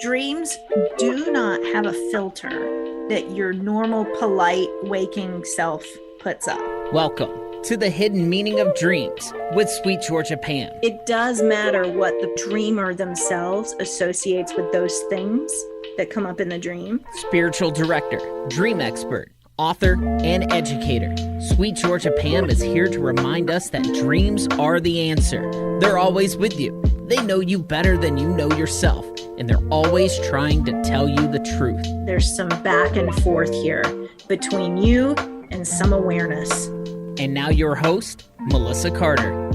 Dreams do not have a filter that your normal, polite, waking self puts up. Welcome to the hidden meaning of dreams with Sweet Georgia Pam. It does matter what the dreamer themselves associates with those things that come up in the dream. Spiritual director, dream expert, author, and educator, Sweet Georgia Pam is here to remind us that dreams are the answer. They're always with you. They know you better than you know yourself, and they're always trying to tell you the truth. There's some back and forth here between you and some awareness. And now your host, Melissa Carter.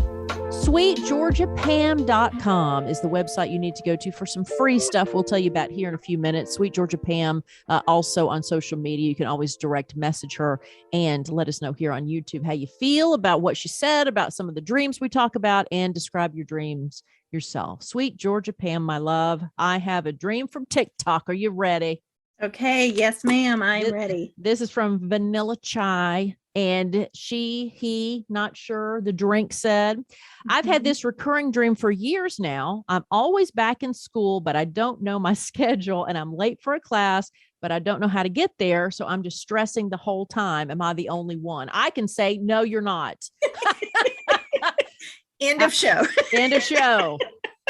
SweetGeorgiaPam.com is the website you need to go to for some free stuff we'll tell you about here in a few minutes. Sweet Georgia Pam, also on social media. You can always direct message her and let us know here on YouTube how you feel about what she said, about some of the dreams we talk about, and describe your dreams yourself. Sweet Georgia Pam, my love, I have a dream from TikTok. Are you ready? Okay. Yes, ma'am. I'm ready. This is from Vanilla Chai. And he, not sure, the drink said, I've had this recurring dream for years now. I'm always back in school, but I don't know my schedule, and I'm late for a class, but I don't know how to get there. So I'm just stressing the whole time. Am I the only one? I can say, no, you're not. End of show. End of show.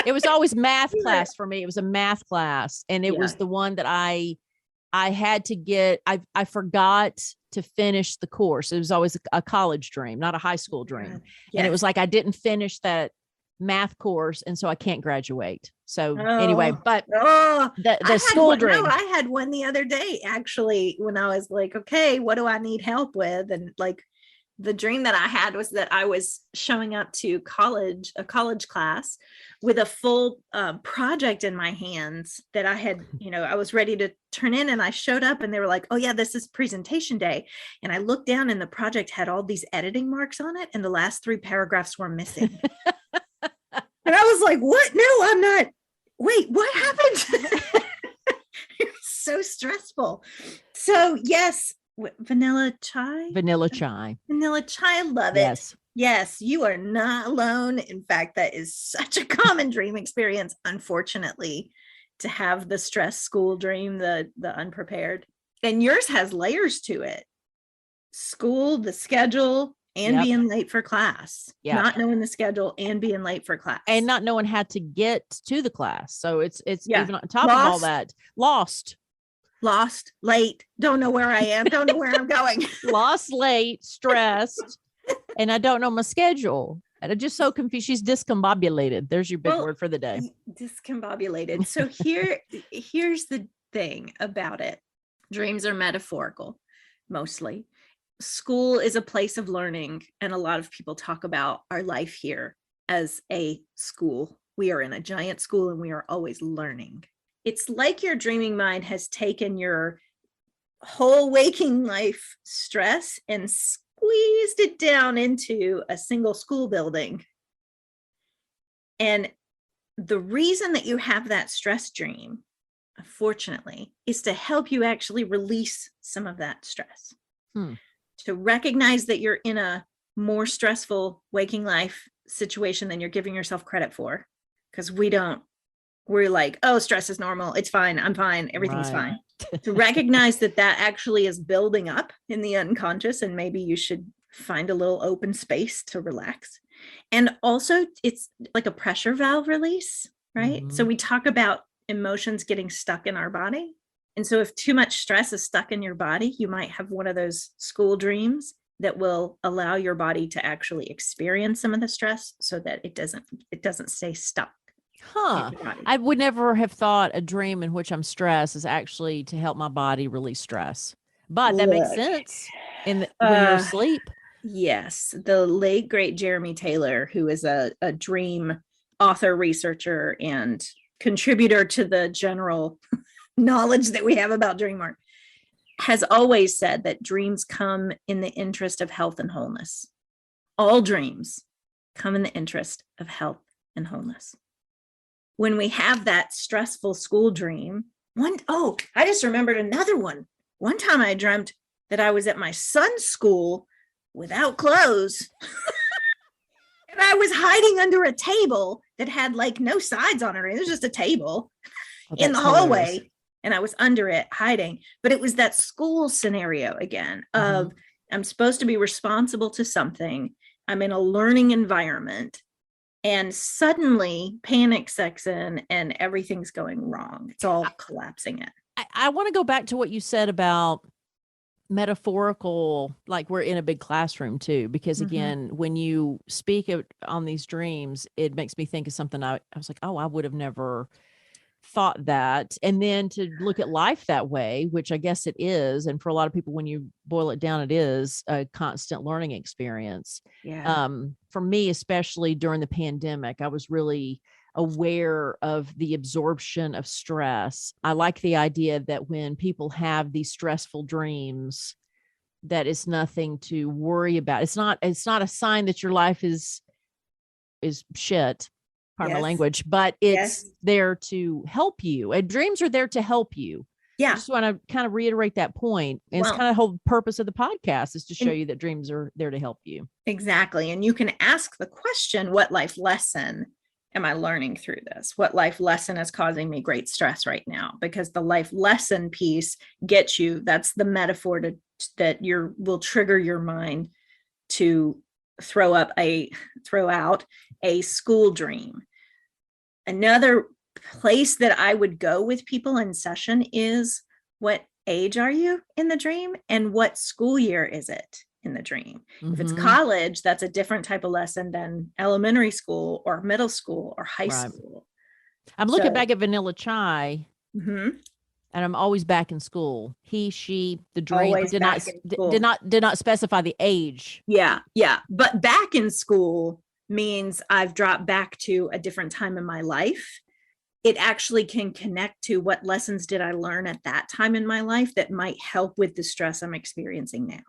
It was always math class for me. It was a math class. And it was the one that I had to get. I forgot to finish the course. It was always a college dream, not a high school dream. Yes. And it was like, I didn't finish that math course. And so I can't graduate. So anyway, but the school dream. No, I had one the other day, actually, when I was like, okay, what do I need help with? And like, the dream that I had was that I was showing up to a college class with a full project in my hands that I had, I was ready to turn in, and I showed up and they were like, oh yeah, this is presentation day. And I looked down and the project had all these editing marks on it, and the last 3 paragraphs were missing. And I was like, what? No, I'm not. Wait, what happened? It was so stressful. So yes, Vanilla Chai. I love it. Yes, you are not alone. In fact, that is such a common dream experience, unfortunately, to have the stress school dream, the unprepared. And yours has layers to it. School, the schedule, and being late for class. Not knowing the schedule and being late for class. And not knowing how to get to the class. So it's even on top of all that. Lost, late, don't know where I am, don't know where I'm going. Lost, late, stressed, and I don't know my schedule. And I'm just so confused. She's discombobulated. There's your big word for the day. Discombobulated. So here's the thing about it. Dreams are metaphorical, mostly. School is a place of learning, and a lot of people talk about our life here as a school. We are in a giant school, and we are always learning. It's like your dreaming mind has taken your whole waking life stress and squeezed it down into a single school building. And the reason that you have that stress dream, unfortunately, is to help you actually release some of that stress. To recognize that you're in a more stressful waking life situation than you're giving yourself credit for. Because we're like, oh, stress is normal. It's fine. I'm fine. Everything's fine. To recognize that actually is building up in the unconscious, and maybe you should find a little open space to relax. And also, it's like a pressure valve release, right? Mm-hmm. So we talk about emotions getting stuck in our body. And so if too much stress is stuck in your body, you might have one of those school dreams that will allow your body to actually experience some of the stress so that it doesn't stay stuck. I would never have thought a dream in which I'm stressed is actually to help my body release stress. But that makes sense when you're asleep. Yes. The late, great Jeremy Taylor, who is a dream author, researcher, and contributor to the general knowledge that we have about dream work, has always said that dreams come in the interest of health and wholeness. All dreams come in the interest of health and wholeness. When we have that stressful school dream, I just remembered another one. One time I dreamt that I was at my son's school without clothes. And I was hiding under a table that had like no sides on it. It was just a table. in the hallway, and I was under it hiding. But it was that school scenario again of I'm supposed to be responsible to something. I'm in a learning environment, and suddenly panic sets in and everything's going wrong. It's all collapsing in. I want to go back to what you said about metaphorical, like we're in a big classroom too, because again, when you speak on these dreams, it makes me think of something I was like, oh, I would have never thought that. And then to look at life that way, which I guess it is. And for a lot of people, when you boil it down, it is a constant learning experience. Yeah. For me, especially during the pandemic, I was really aware of the absorption of stress. I like the idea that when people have these stressful dreams, that it's nothing to worry about. It's not a sign that your life is shit, pardon my language, but it's there to help you. And dreams are there to help you. Yeah. I just want to kind of reiterate that point. And it's kind of the whole purpose of the podcast is to show you that dreams are there to help you. Exactly. And you can ask the question, what life lesson am I learning through this? What life lesson is causing me great stress right now? Because the life lesson piece gets you, that's the metaphor that will trigger your mind to throw out a school dream. Another place that I would go with people in session is, what age are you in the dream and what school year is it in the dream? If it's college, that's a different type of lesson than elementary school or middle school or high school. I'm looking back at Vanilla Chai, and I'm always back in school. He, she, the dream did not specify the age. Yeah. But back in school means I've dropped back to a different time in my life. It actually can connect to what lessons did I learn at that time in my life that might help with the stress I'm experiencing now.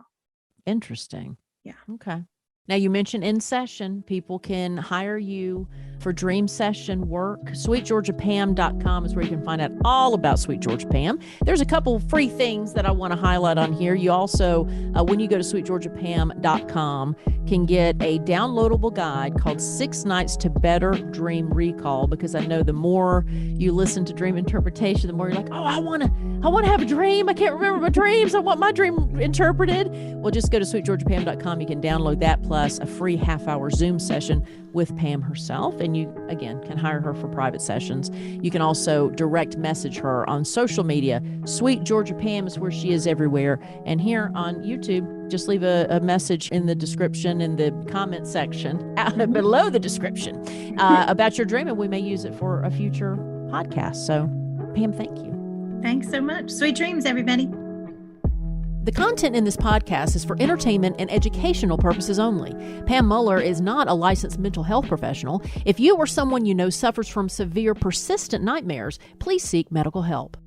Interesting. Yeah. Okay. Now, you mentioned in session, people can hire you for dream session work. SweetGeorgiaPam.com is where you can find out all about Sweet Georgia Pam. There's a couple free things that I want to highlight on here. You also, when you go to SweetGeorgiaPam.com, can get a downloadable guide called 6 Nights to Better Dream Recall, because I know the more you listen to dream interpretation, the more you're like, oh, I want to have a dream. I can't remember my dreams. I want my dream interpreted. Well, just go to SweetGeorgiaPam.com. You can download that plus a free half-hour Zoom session with Pam herself. And you, again, can hire her for private sessions. You can also direct message her on social media. Sweet Georgia Pam is where she is everywhere. And here on YouTube, just leave a message in the description, in the comment section, below the description, about your dream, and we may use it for a future podcast. So, Pam, thank you. Thanks so much. Sweet dreams, everybody. The content in this podcast is for entertainment and educational purposes only. Pam Muller is not a licensed mental health professional. If you or someone you know suffers from severe, persistent nightmares, please seek medical help.